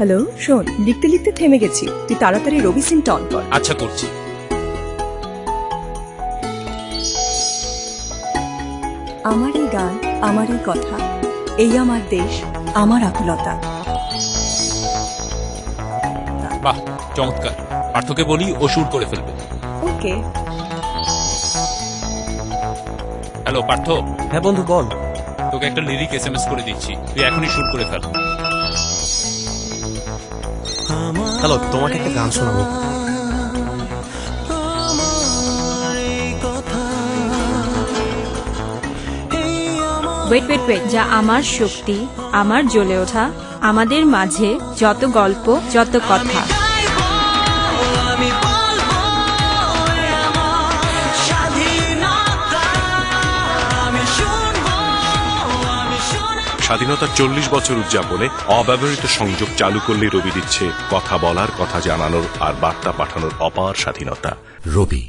Hello, শোন, লিখতে লিখতে থেমে গেছি, তুই তাড়াতাড়ি রবি সিনটা অন কর। আচ্ছা, করছি। আমার এই গান, আমার এই কথা, এই আমার দেশ, আমার আকুলতা। বাহ, চমৎকার। পার্থকে বলি ও শুট করে ফেলবে। ওকে। হ্যালো পার্থ, হ্যাঁ বন্ধু বল। তোকে একটা লিরিক এসএমএস করে দিচ্ছি, তুই এখনই শুট করে ফেল। হ্যালো, তোমাকে একটা গান শোনাবো। ওয়েট ওয়েট ওয়েট, যা আমার শক্তি, আমার জ্বলে ওঠা, আমাদের মাঝে যত গল্প, যত কথা। স্বাধীনতার 40 বছর উদযাপনে অব্যবহৃত সংযোগ চালু করলে রবি দিচ্ছে কথা বলার, কথা জানানোর আর বার্তা পাঠানোর অপার স্বাধীনতা। রবি।